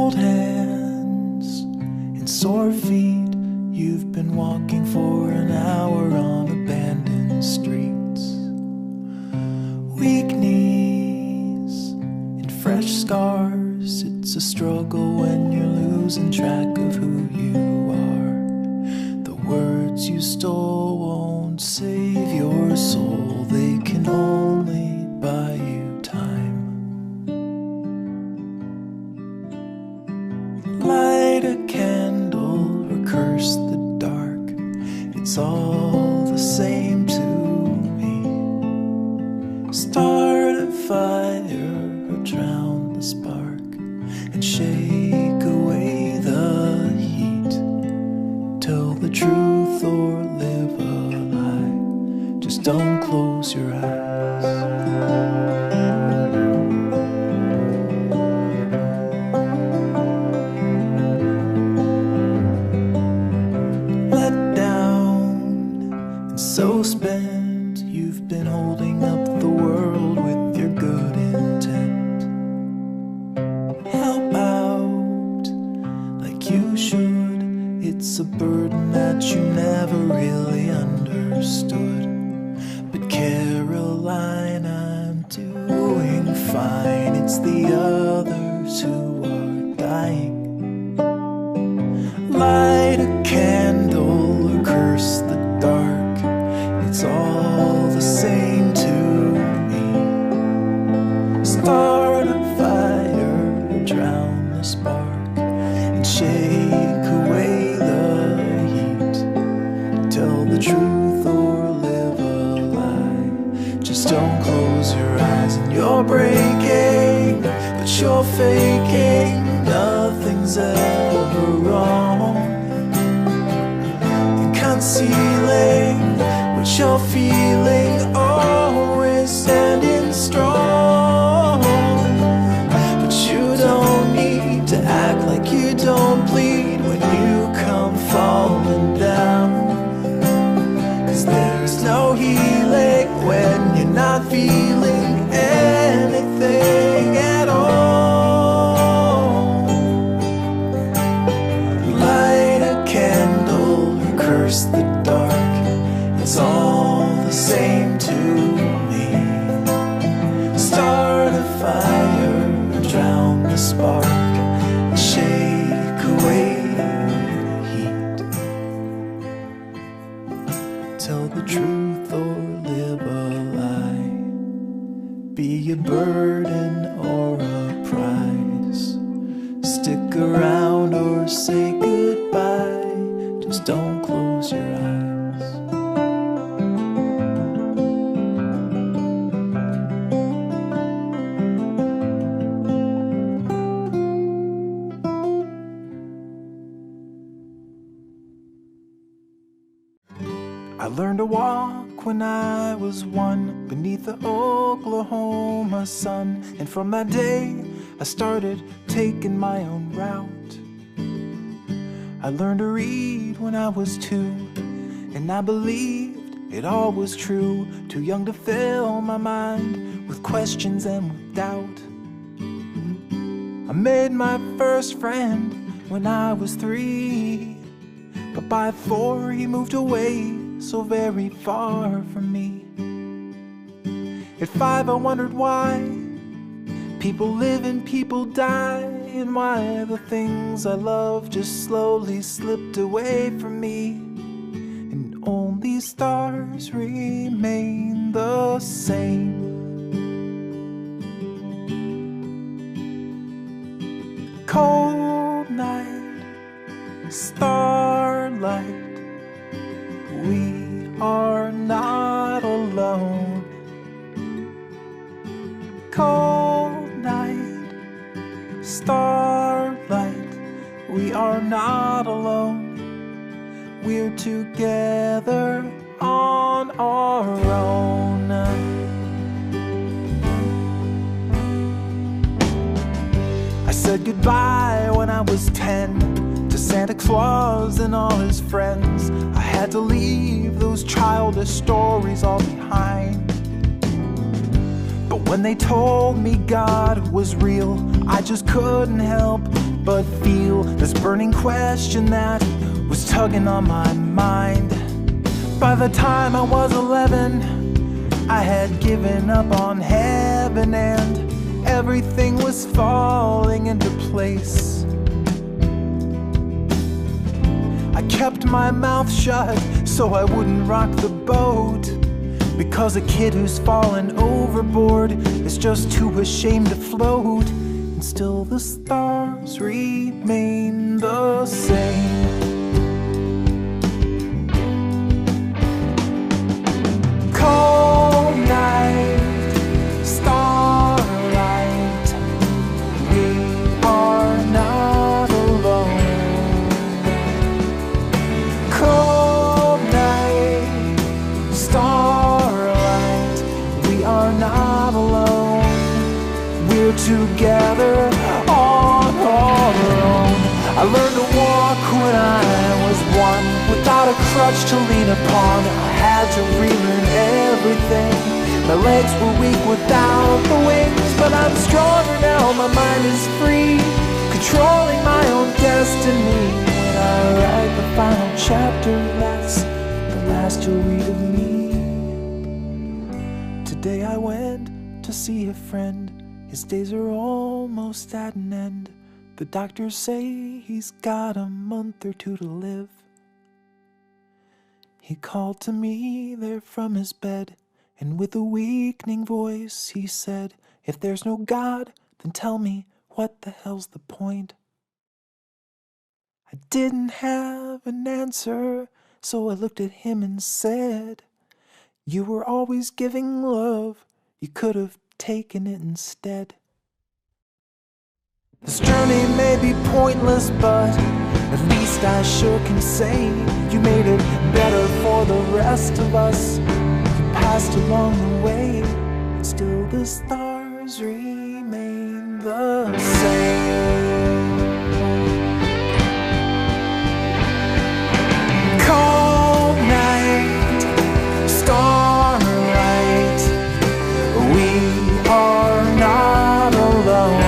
cold hands and sore feet. You've been walking for an hour on abandoned streets. Weak knees and fresh scars. It's a struggle when you're losing track of who you are. The words you stole won't save your soul. They can only buy you time. Light a candle or curse the dark. It's all the same to me. Start a fire or drown the spark and shake away the heat. Tell the truth or live a lie. Just don't close your eyes. Let down and so spent. You've been holding up the world with your good intent. Help out like you should. It's a burden that you never really understood. But Caroline, I'm doing fine. It's the others who are dying. Light a candle or curse the dark. It's all the same to me. Start a fire or drown the spark and shake away the heat. Tell the truth or live a lie. Just don't close your eyes. And you're breaking, but you're faking. Nothing's ever wrong. And concealing what you're feeling, always standing strong. But you don't need to act like you don't bleed when you come falling down. 'Cause there's no healing when you're not feeling anything at all. Light a candle or curse the dark. It's all the same to me. Start a fire or drown the spark and shake away the heat. Tell the truth or live a lie. Be a burden or a prize. Stick around or say goodbye. Just don't close your eyes. I learned to walk when I was 1 beneath the Oklahoma sun. And from that day, I started taking my own route. I learned to read when I was 2, and I believed it all was true. Too young to fill my mind with questions and with doubt. I made my first friend when I was 3, but by 4 he moved away so very far from me. At 5 I wondered why people live and people die, and why the things I love just slowly slipped away from me. And only stars remain the same. Cold night, starlight, we are not alone. Cold night, starlight, we are not alone. We're together on our own. I said goodbye when I was 10 to Santa Claus and all his friends. I had to leave those childish stories all behind. But when they told me God was real, I just couldn't help but feel this burning question that was tugging on my mind. By the time I was 11, I had given up on heaven and everything was falling into place. I kept my mouth shut so I wouldn't rock the boat, because a kid who's fallen overboard is just too ashamed to float. And still the stars remain the same. Cold night, starlight, we are not alone. Cold night, starlight, we are not alone. We're together on our own. I learned to walk when I was one, without a crutch to lean upon. I had to relearn everything. My legs were weak without the wings, but I'm stronger now, my mind is free, controlling my own destiny. When I write the final chapter, that's the last you'll read of me. Today I went to see a friend. His days are almost at an end. The doctors say he's got a month or two to live. He called to me there from his bed, and with a weakening voice he said, "If there's no God, then tell me, what the hell's the point?" I didn't have an answer, so I looked at him and said, "You were always giving love, you could have taken it instead." This journey may be pointless, but at least I sure can say you made it better for the rest of us. You passed along the way, and still the stars remain the same. Cold night, starlight, we are not alone.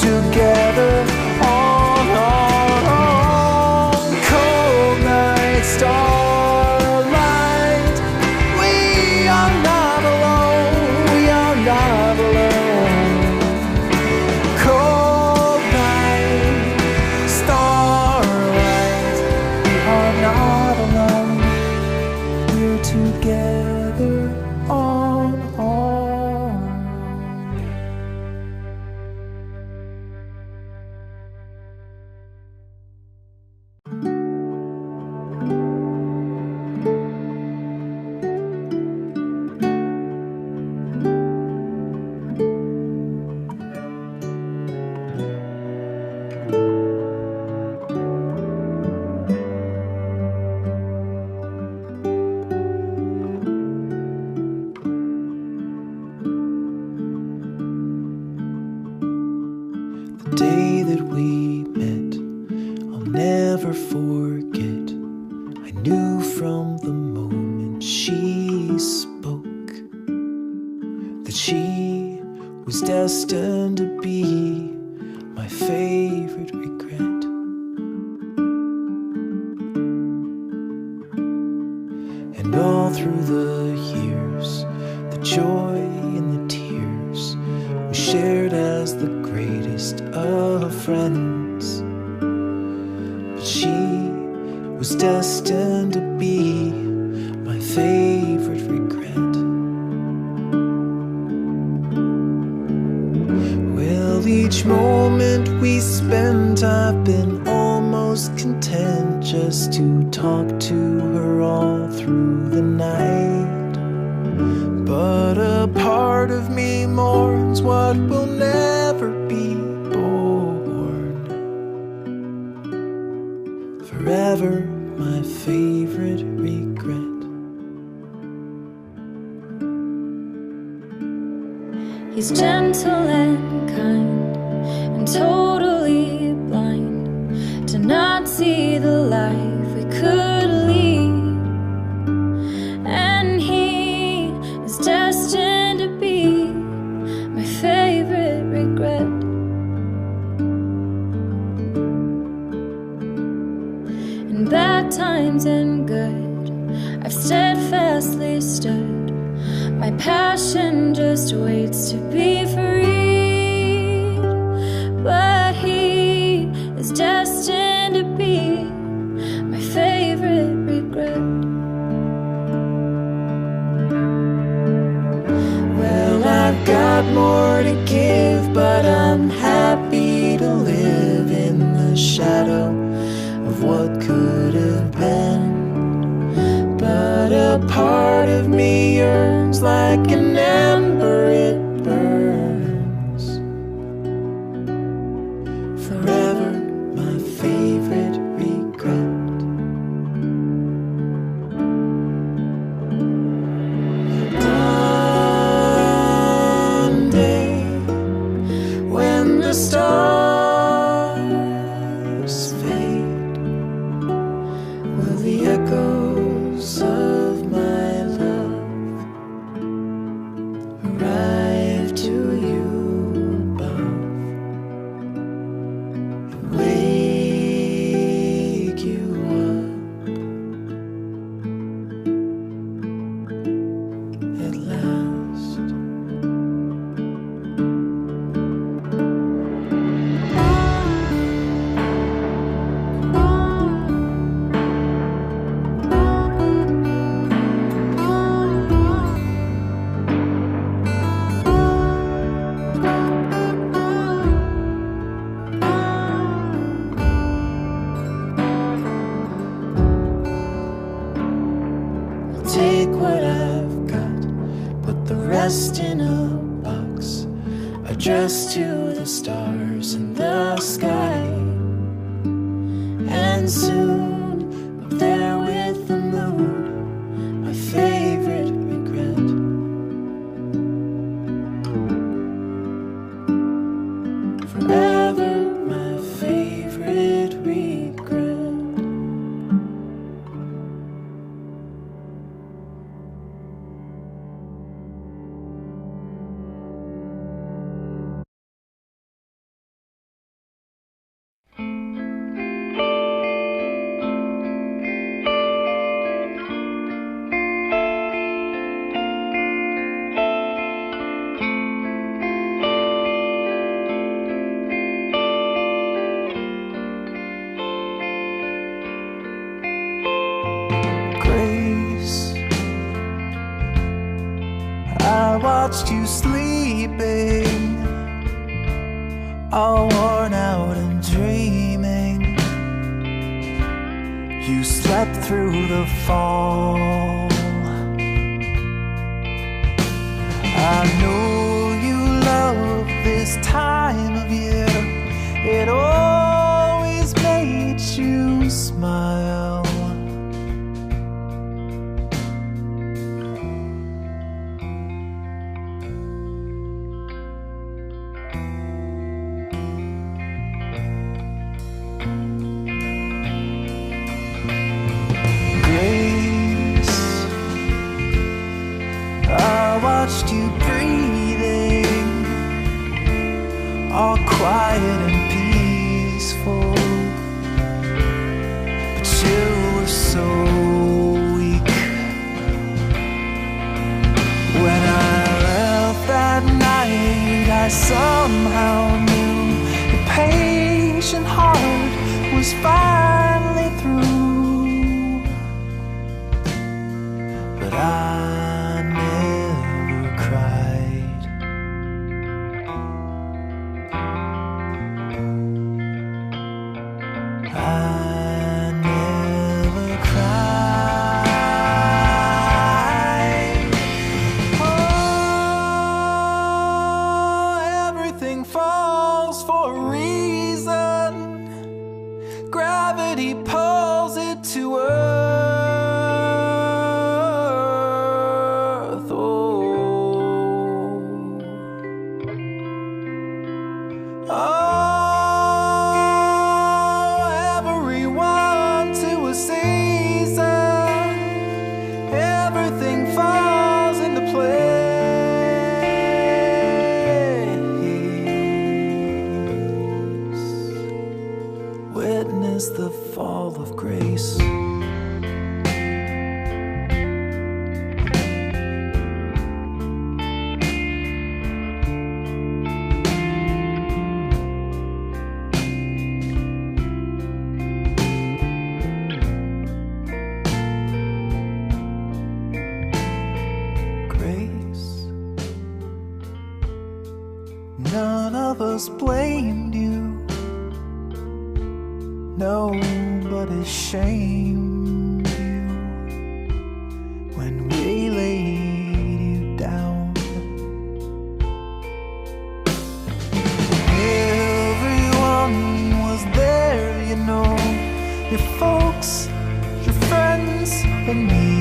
Together on our own. Cold night, starlight, we are not alone. We are not alone. Cold night, starlight, we are not alone. We're together on our own. Day that we met, I'll never forget. I knew from the moment she spoke that she was destined to be my favorite regret. And all through the years, the joy and the tears we shared as the greatest of friends. But she was destined to be my favorite regret. Well, each moment we spent, I've been almost content just to talk to her all through the night. But a part of me mourns what will never be born. Forever my favorite regret. He's gentle and kind and totally blind. see the life we could lead, and he is destined to be my favorite regret. In bad times and good, I've steadfastly stood. My passion just waits to be freed, but he is destined to be my favorite regret. Well, I've got more to give, but I'm happy to live in the shadow of what could have been. But a part of me yearns like an ember, it burns forever, my favorite regret. One day when the stars fade, will the echoes of my love arrive to you above and wake you up at last. Take what I've got, put the rest in a box, addressed to the stars in the sky, and soon up there with the moon, my favorite regret. Forever my favorite regret. Grace, I watched you sleeping, all worn out and dreaming. You slept through the fall. I know you love this time of year. It always made you smile. I watched you breathing, all quiet and peaceful, but you were so weak. When I left that night, I somehow knew the patient heart was finally through, but I falls for a reason. Gravity of us blamed you. Nobody shamed you when we laid you down. Everyone was there, you know, your folks, your friends, and me.